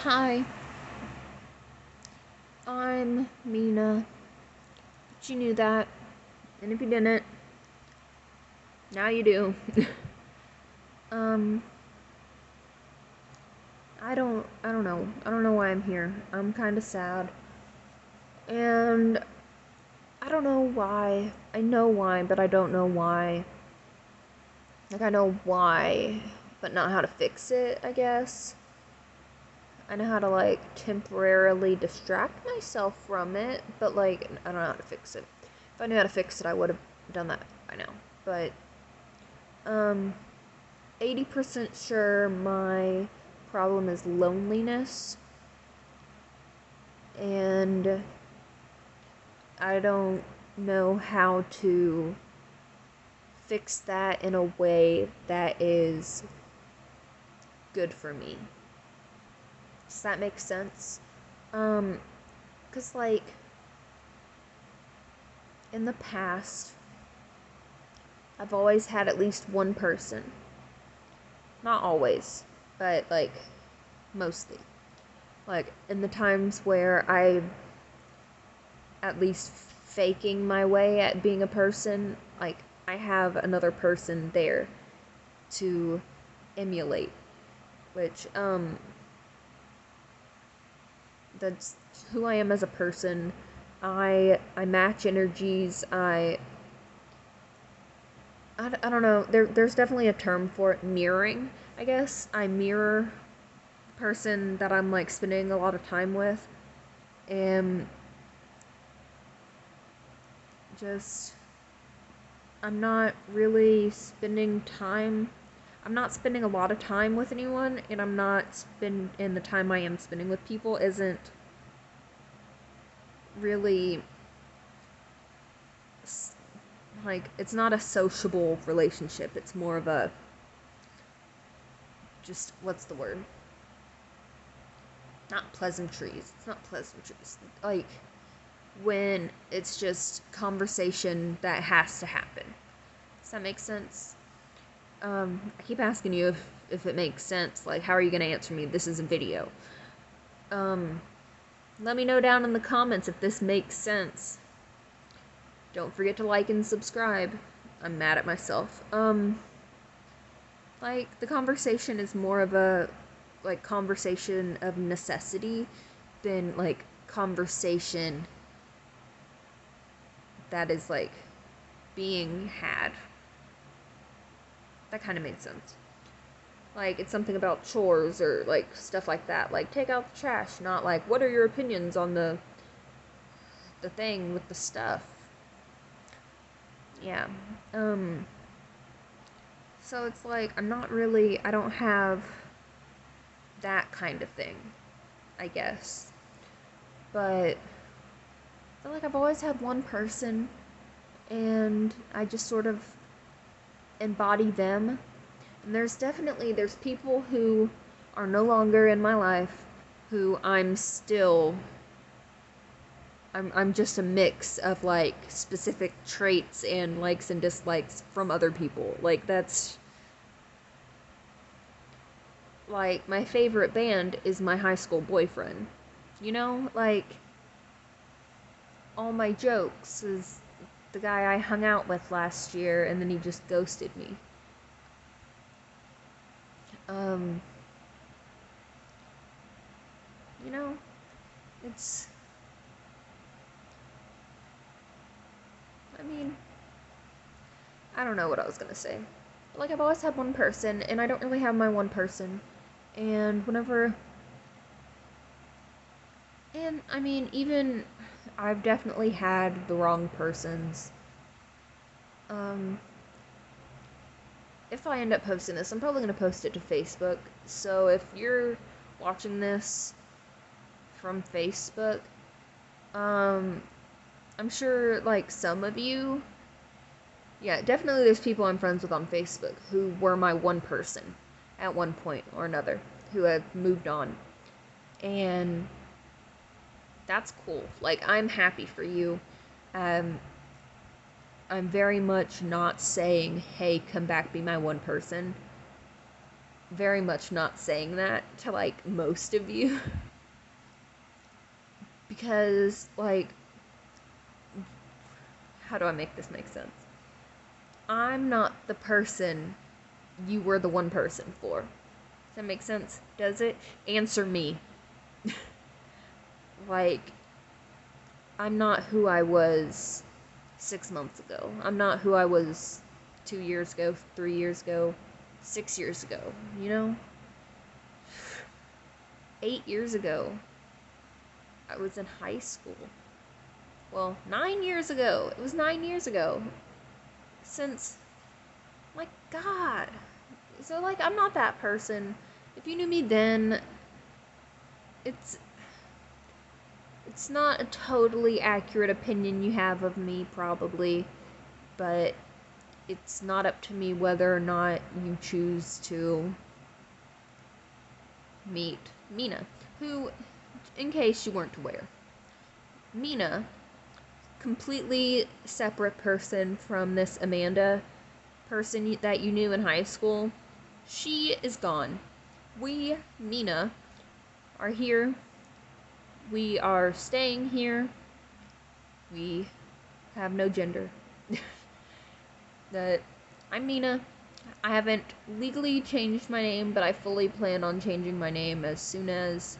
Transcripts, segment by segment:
Hi, I'm Mina. But you knew that, and if you didn't, now you do. um, I don't know. I don't know why I'm here. I'm kind of sad, and I don't know why. I know why, but I don't know why. Like I know why, but not how to fix it. I guess I know how to like temporarily distract myself from it, but like I don't know how to fix it. If I knew how to fix it, I would have done that by now. But um 80% sure my problem is loneliness, and I don't know how to fix that in a way that is good for me. Does that make sense? Um, 'Cause like in the past, I've always had at least one person. Not always, but like mostly. Like in the times where I at least faking my way at being a person, like I have another person there to emulate, which that's who I am as a person. I match energies. I don't know. There's definitely a term for it, mirroring, I guess. I mirror the person that I'm like spending a lot of time with, and just I'm not really spending time. I'm not spending a lot of time with anyone, and I'm not spend and the time I am spending with people isn't really like it's not a sociable relationship. It's more of a just what's the word? Not pleasantries. It's not pleasantries. Like when it's just conversation that has to happen. Does that make sense? I keep asking you if it makes sense. Like, how are you gonna answer me? This is a video. Um, Let me know down in the comments if this makes sense. Don't forget to like and subscribe. I'm mad at myself. Like, the conversation is more of a, like, conversation of necessity than, like, conversation that is, like, being had. That kind of made sense. Like, it's something about chores or, like, stuff like that. Like, take out the trash, not like, what are your opinions on the thing with the stuff? Yeah. Um, so it's like, I don't have that kind of thing, I guess. But I feel like I've always had one person, and I just sort of embody them. And there's people who are no longer in my life who I'm just a mix of like specific traits and likes and dislikes from other people. Like that's like my favorite band is my high school boyfriend. You know, like all my jokes is the guy I hung out with last year and then he just ghosted me. Um, you know, it's I mean, I don't know what I was gonna say. But like I've always had one person and I don't really have my one person. And whenever and I mean even I've definitely had the wrong persons. Um, if I end up posting this, I'm probably going to post it to Facebook. So if you're watching this from Facebook, um, I'm sure like some of you, yeah, definitely there's people I'm friends with on Facebook who were my one person at one point or another who have moved on. And that's cool. Like, I'm happy for you. Um, I'm very much not saying, hey, come back, be my one person. very much not saying that to, like, most of you. Because, like, how do I make this make sense? I'm not the person you were the one person for. Does that make sense? Does it? Answer me. Like, I'm not who I was 6 months ago. I'm not who I was 2 years ago, 3 years ago, 6 years ago, you know? 8 years ago, I was in high school. Well, 9 years ago. It was 9 years ago. Since, my God. So, like, I'm not that person. If you knew me then, it's it's not a totally accurate opinion you have of me, probably, but it's not up to me whether or not you choose to meet Mina, who, in case you weren't aware, Mina, completely separate person from this Amanda person that you knew in high school, she is gone. We, Mina, are here. We are staying here. We have no gender. That I'm Mina. I haven't legally changed my name, but I fully plan on changing my name as soon as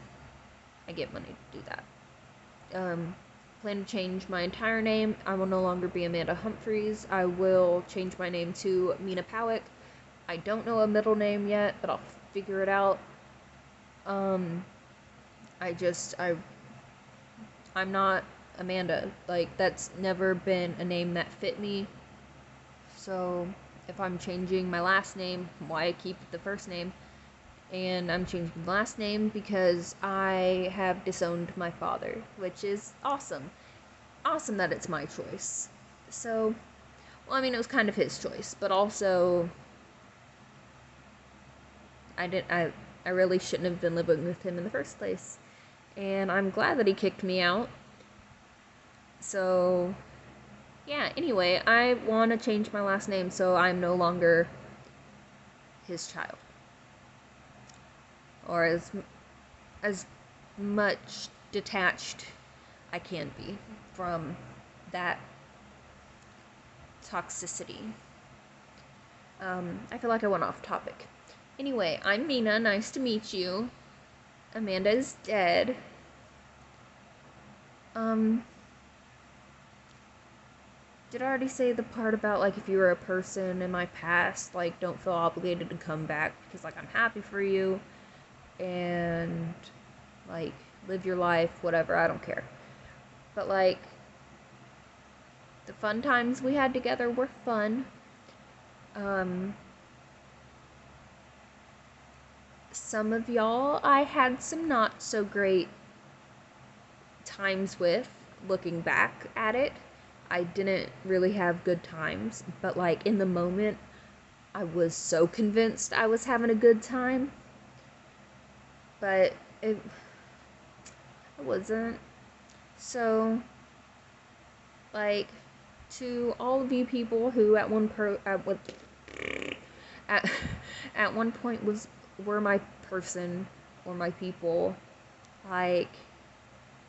I get money to do that. Plan to change my entire name. I will no longer be Amanda Humphreys. I will change my name to Mina Powick. I don't know a middle name yet, but I'll figure it out. I'm not Amanda. Like, that's never been a name that fit me. So, if I'm changing my last name, why keep the first name? And I'm changing my last name because I have disowned my father, which is awesome. Awesome that it's my choice. So, well, I mean, it was kind of his choice, but also, I really shouldn't have been living with him in the first place. And I'm glad that he kicked me out. So, yeah, anyway, I want to change my last name so I'm no longer his child. Or as much detached I can be from that toxicity. I feel like I went off topic. Anyway, I'm Mina. Nice to meet you. Amanda is dead. Did I already say the part about, like, if you were a person in my past, like, don't feel obligated to come back because, like, I'm happy for you and, like, live your life, whatever, I don't care. But, like, the fun times we had together were fun. Some of y'all I had some not so great times with, looking back at it. I didn't really have good times, but, like, in the moment, I was so convinced I was having a good time. But I wasn't. So, like, to all of you people who at at at one point were my person or my people, like,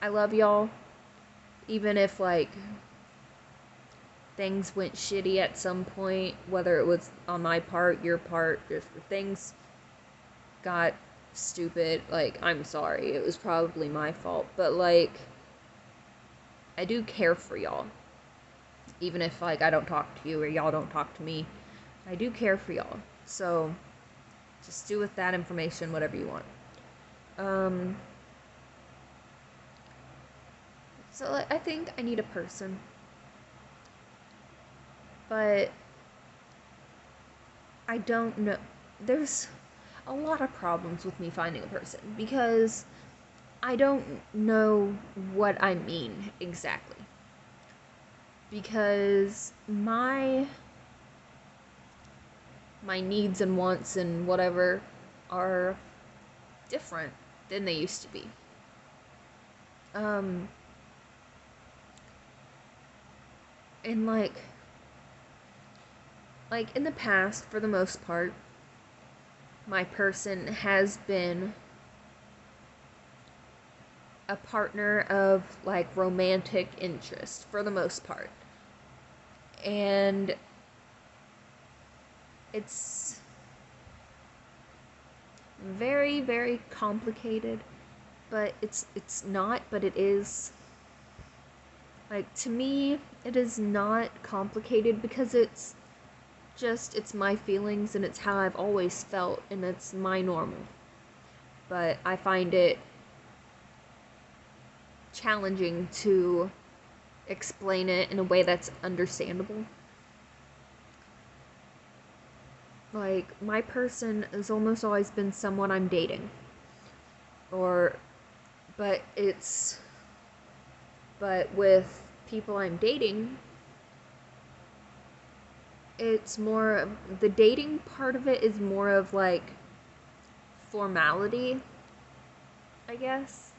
I love y'all, even if, like, things went shitty at some point, whether it was on my part, your part, just things got stupid. Like, I'm sorry, it was probably my fault, but, like, I do care for y'all. Even if, like, I don't talk to you or y'all don't talk to me, I do care for y'all. So, just do with that information whatever you want. So, like, I think I need a person. But I don't know. There's a lot of problems with me finding a person because I don't know what I mean exactly. Because my needs and wants and whatever are different than they used to be. And like in the past, for the most part, my person has been a partner of like romantic interest for the most part. And it's very, very complicated, but it's not, but it is. Like, to me, it is not complicated because it's my feelings and it's how I've always felt and it's my normal. But I find it challenging to explain it in a way that's understandable. Like, my person has almost always been someone I'm dating. Or, but it's, but with people I'm dating, it's more, the dating part of it is more of like formality, I guess.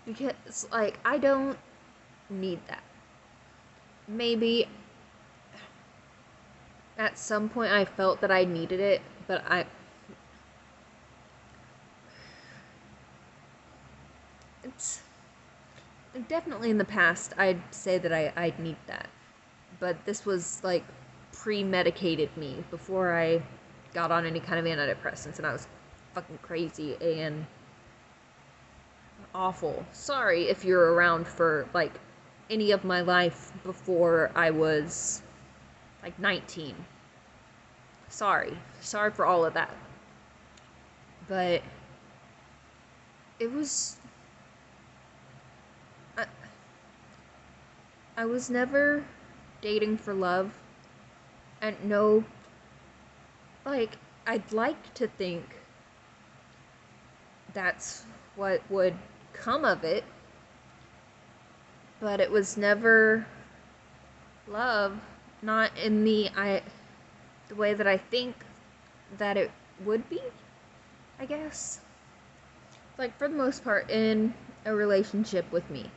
Because, like, I don't need that. Maybe at some point I felt that I needed it, but it's definitely in the past I'd say that I'd need that. But this was like pre-medicated me before I got on any kind of antidepressants, and I was fucking crazy and awful. Sorry if you're around for like any of my life before I was like 19. Sorry for all of that. But it was I, I was never dating for love, and no, like, I'd like to think that's what would come of it, but it was never love, not in the way that I think that it would be, I guess. Like, for the most part, in a relationship with me,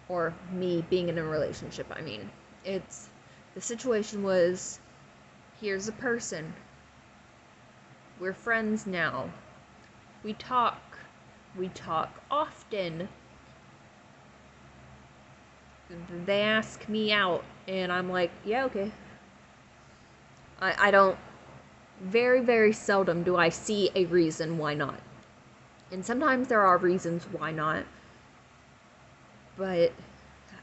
or me being in a relationship, I mean, it's, the situation was, here's a person, we're friends now, we talk often, they ask me out, and I'm like, yeah, okay. I don't, very, very seldom do I see a reason why not. And sometimes there are reasons why not, but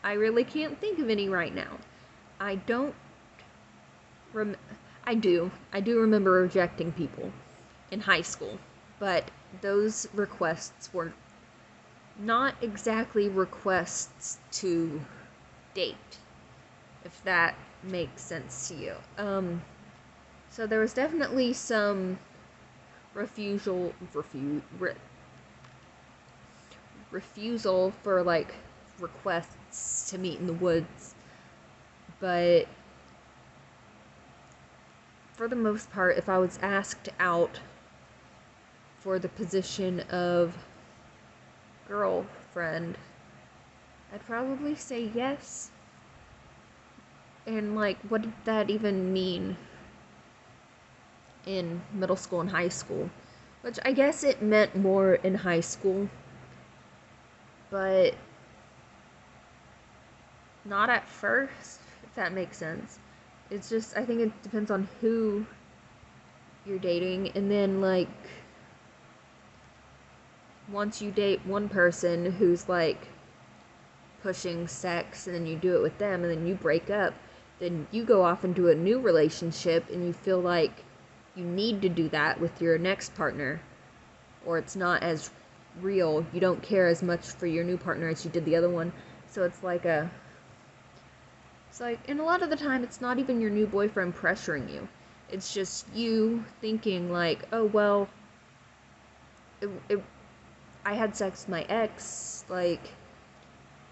I really can't think of any right now. I don't, I do remember rejecting people in high school, but those requests were not exactly requests to date, if that makes sense to you. So there was definitely some refusal for like requests to meet in the woods, but for the most part, if I was asked out for the position of girlfriend, I'd probably say yes. And like, what did that even mean in middle school and high school? Which I guess it meant more in high school, but not at first, if that makes sense. It's just, I think it depends on who you're dating, and then like, once you date one person who's like pushing sex, and then you do it with them, and then you break up, then you go off into a new relationship, and you feel like you need to do that with your next partner, or it's not as real. You don't care as much for your new partner as you did the other one. So it's like, and a lot of the time, it's not even your new boyfriend pressuring you. It's just you thinking like, oh, well, I had sex with my ex, like,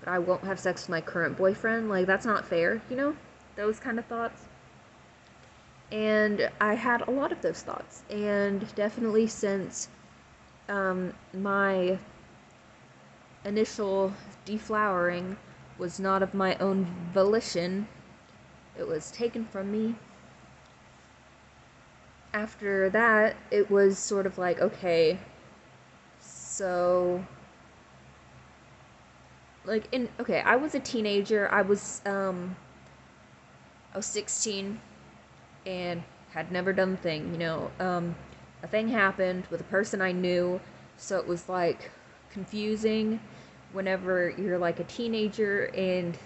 but I won't have sex with my current boyfriend. Like, that's not fair, you know? Those kind of thoughts. And I had a lot of those thoughts. And definitely since my initial deflowering was not of my own volition, it was taken from me after that, it was sort of like, okay, so okay, I was a teenager. I was 16 and had never done the thing, a thing happened with a person I knew, so it was like confusing whenever you're like a teenager, and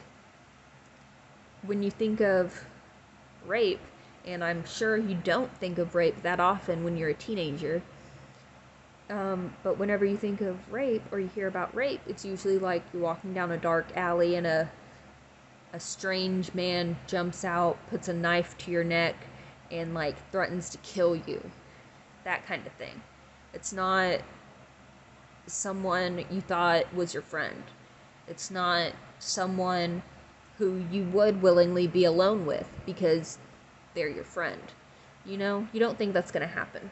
when you think of rape, and I'm sure you don't think of rape that often when you're a teenager, but whenever you think of rape or you hear about rape, it's usually like you're walking down a dark alley and a strange man jumps out, puts a knife to your neck, and like threatens to kill you. That kind of thing. It's not someone you thought was your friend. It's not someone who you would willingly be alone with because they're your friend. You don't think that's going to happen.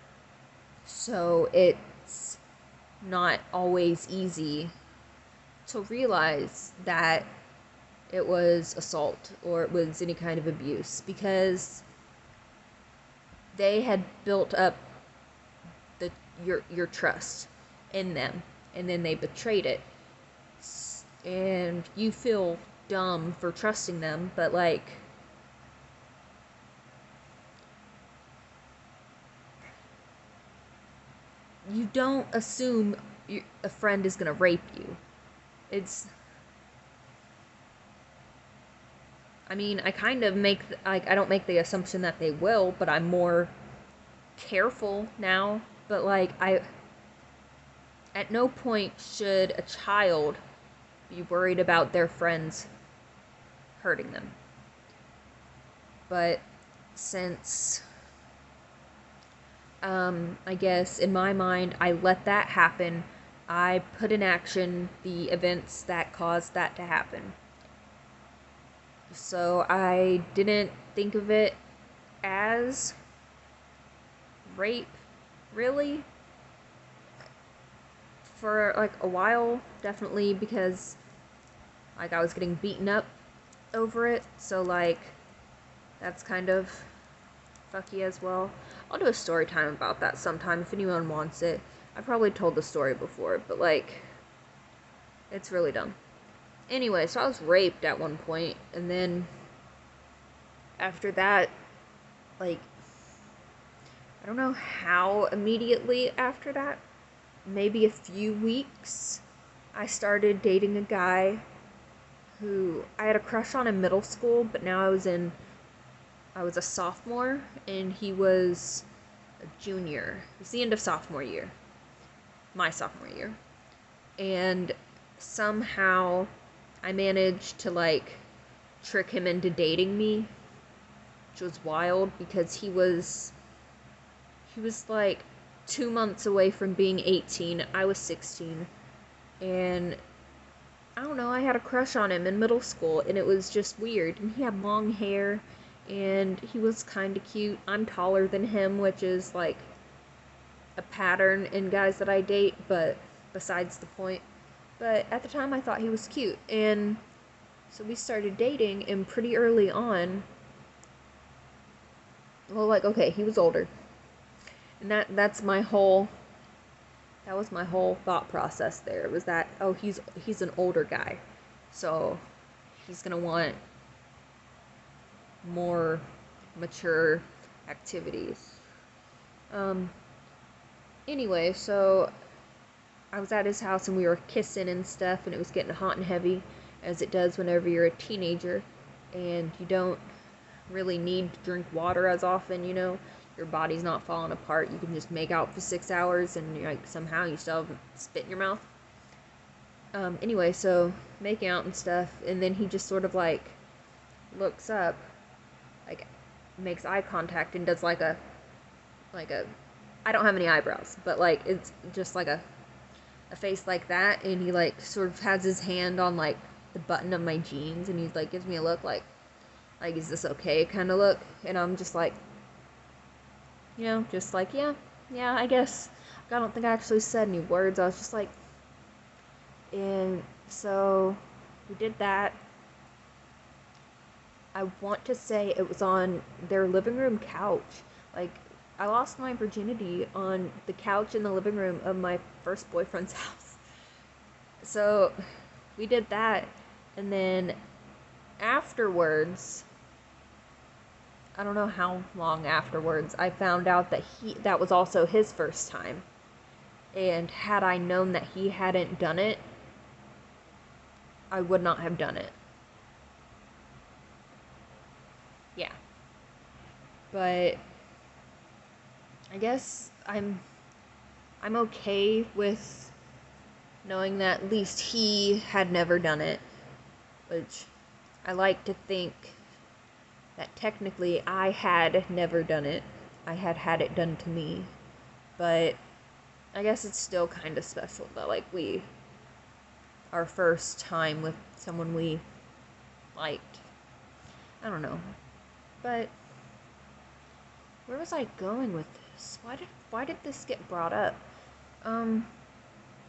So it's not always easy to realize that it was assault or it was any kind of abuse, because they had built up your trust in them, and then they betrayed it, and you feel dumb for trusting them, but like, you don't assume a friend is gonna rape you. It's I mean, I kind of make, like, I don't make the assumption that they will, but I'm more careful now. But, like, at no point should a child be worried about their friends hurting them. But since, I guess in my mind, I let that happen, I put in action the events that caused that to happen. So I didn't think of it as rape, really, for like a while, definitely, because like I was getting beaten up over it, so like that's kind of fucky as well. I'll do a story time about that sometime if anyone wants it. I probably told the story before, but like, it's really dumb. Anyway, so I was raped at one point, and then after that, like, I don't know how immediately after that, maybe a few weeks, I started dating a guy who I had a crush on in middle school, but now I was a sophomore and he was a junior. It was the end of sophomore year, my sophomore year. And somehow I managed to like trick him into dating me, which was wild because he was like 2 months away from being 18. I was 16. And I don't know, I had a crush on him in middle school, and it was just weird. And he had long hair, and he was kind of cute. I'm taller than him, which is like a pattern in guys that I date, but besides the point. But at the time, I thought he was cute. And so we started dating, and pretty early on, well, like, okay, he was older. And that was my whole thought process there, was that, oh, he's an older guy, so he's gonna want more mature activities. Anyway, so I was at his house and we were kissing and stuff, and it was getting hot and heavy, as it does whenever you're a teenager and you don't really need to drink water as often, your body's not falling apart. You can just make out for 6 hours and you're like, somehow you still have spit in your mouth. Anyway, so making out and stuff, and then he just sort of like looks up, like makes eye contact and does like a I don't have any eyebrows, but like it's just like a face like that, and he like sort of has his hand on like the button of my jeans, and he's like gives me a look like is this okay kind of look, and I'm just like, just like, yeah, I guess. I don't think I actually said any words. I was just like, and so we did that. I want to say it was on their living room couch. Like, I lost my virginity on the couch in the living room of my first boyfriend's house. So we did that, and then afterwards, I don't know how long afterwards, I found out that that was also his first time. And had I known that he hadn't done it, I would not have done it. Yeah. But I guess I'm okay with knowing that at least he had never done it, which I like to think that technically I had never done it. I had had it done to me. But I guess it's still kind of special that, like, our first time with someone we liked. I don't know. But where was I going with this? Why did this get brought up?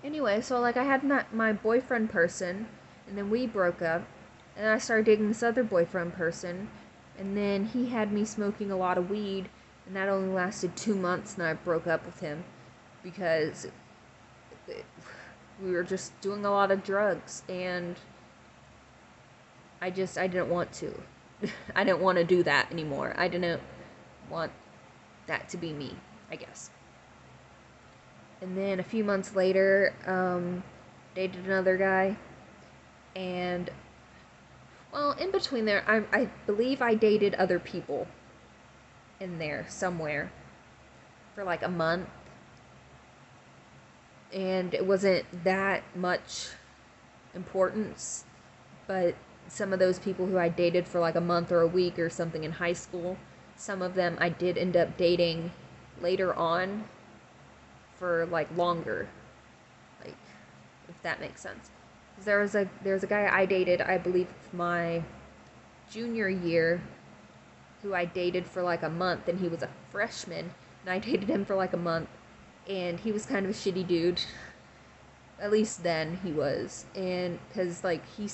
Anyway, so like I had my boyfriend person, and then we broke up, and I started dating this other boyfriend person, and then he had me smoking a lot of weed, and that only lasted 2 months, and I broke up with him because we were just doing a lot of drugs, and I didn't want to. I didn't want to do that anymore. I didn't want that to be me, I guess. And then a few months later, dated another guy, and well, in between there, I believe I dated other people in there somewhere for like a month, and it wasn't that much importance, but some of those people who I dated for like a month or a week or something in high school, some of them I did end up dating later on for like longer, like, if that makes sense. There was a guy I dated, I believe my junior year, who I dated for like a month, and he was a freshman, and I dated him for like a month, and he was kind of a shitty dude. At least then he was, and because like he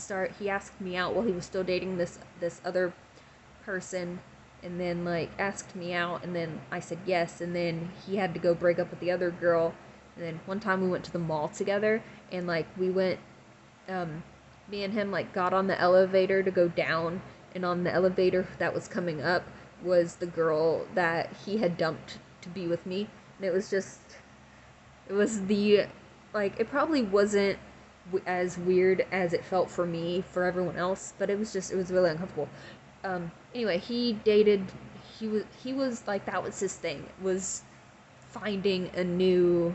asked me out while he was still dating this other person, and then like asked me out, and then I said yes, and then he had to go break up with the other girl, and then one time we went to the mall together, and like we went, me and him like got on the elevator to go down, and on the elevator that was coming up was the girl that he had dumped to be with me, and it was the like, it probably wasn't as weird as it felt for me, for everyone else, but it was really uncomfortable. Anyway, he was like, that was his thing, was finding a new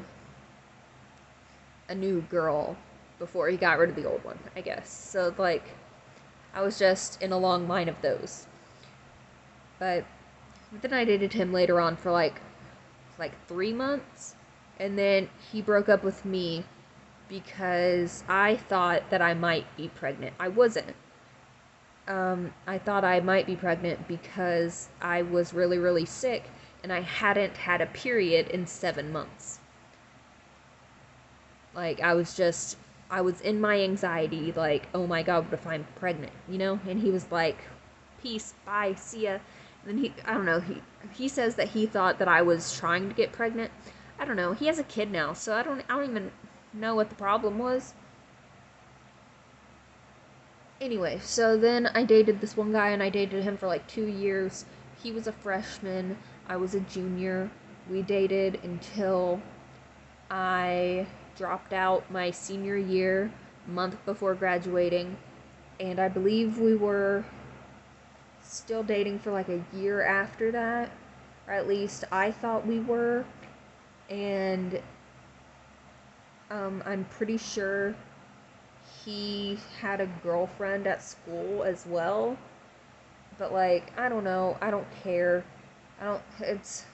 girl before he got rid of the old one, I guess. So like, I was just in a long line of those. But then I dated him later on for like 3 months, and then he broke up with me because I thought that I might be pregnant. I wasn't. I thought I might be pregnant because I was really, really sick, and I hadn't had a period in 7 months. Like, I was in my anxiety, like, oh my god, what if I'm pregnant, you know? And he was like, peace, bye, see ya. And then I don't know, he says that he thought that I was trying to get pregnant. I don't know, he has a kid now, so I don't even know what the problem was. Anyway, so then I dated this one guy, and I dated him for like 2 years. He was a freshman, I was a junior. We dated until I dropped out my senior year, a month before graduating, and I believe we were still dating for like a year after that, or at least I thought we were, and I'm pretty sure he had a girlfriend at school as well, but like, I don't know, I don't care, it's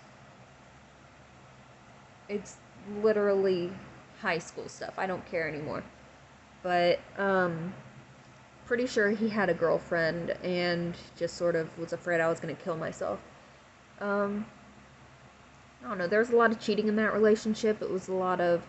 literally high school stuff, I don't care anymore, but, pretty sure he had a girlfriend, and just sort of was afraid I was gonna kill myself. I don't know, there was a lot of cheating in that relationship. It was a lot of,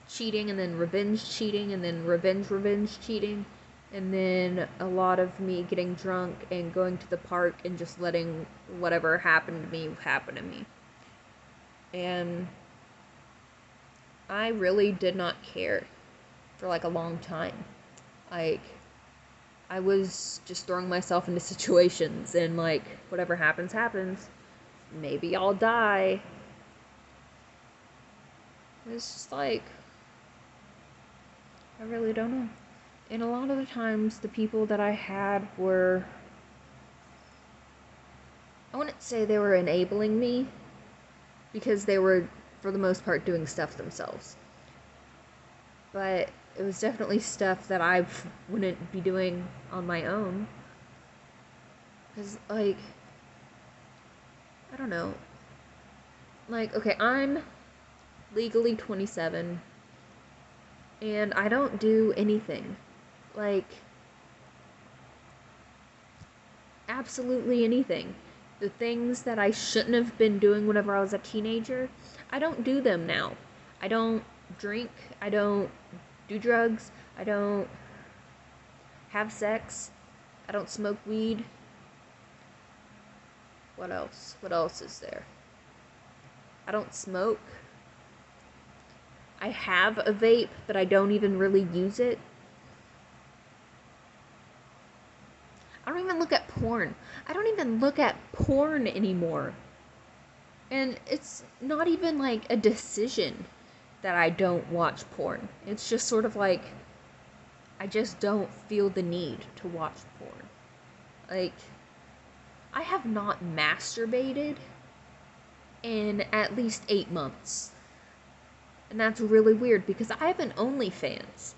cheating, and then revenge cheating, and then revenge cheating, And then a lot of me getting drunk and going to the park and just letting whatever happened to me happen to me. And I really did not care for like a long time. Like, I was just throwing myself into situations and like, whatever happens, happens. Maybe I'll die. It's just like, I really don't know. And a lot of the times, the people that I had were, I wouldn't say they were enabling me, because they were, for the most part, doing stuff themselves. But it was definitely stuff that I wouldn't be doing on my own. Because, like, I don't know. Like, okay, I'm legally 27, and I don't do anything. Like, absolutely anything. The things that I shouldn't have been doing whenever I was a teenager, I don't do them now. I don't drink, I don't do drugs, I don't have sex, I don't smoke weed. What else? What else is there? I don't smoke. I have a vape, but I don't even really use it. I don't even look at porn. I don't even look at porn anymore. And it's not even like a decision that I don't watch porn. It's just sort of like, I just don't feel the need to watch porn. Like, I have not masturbated in at least 8 months. And that's really weird because I have an OnlyFans.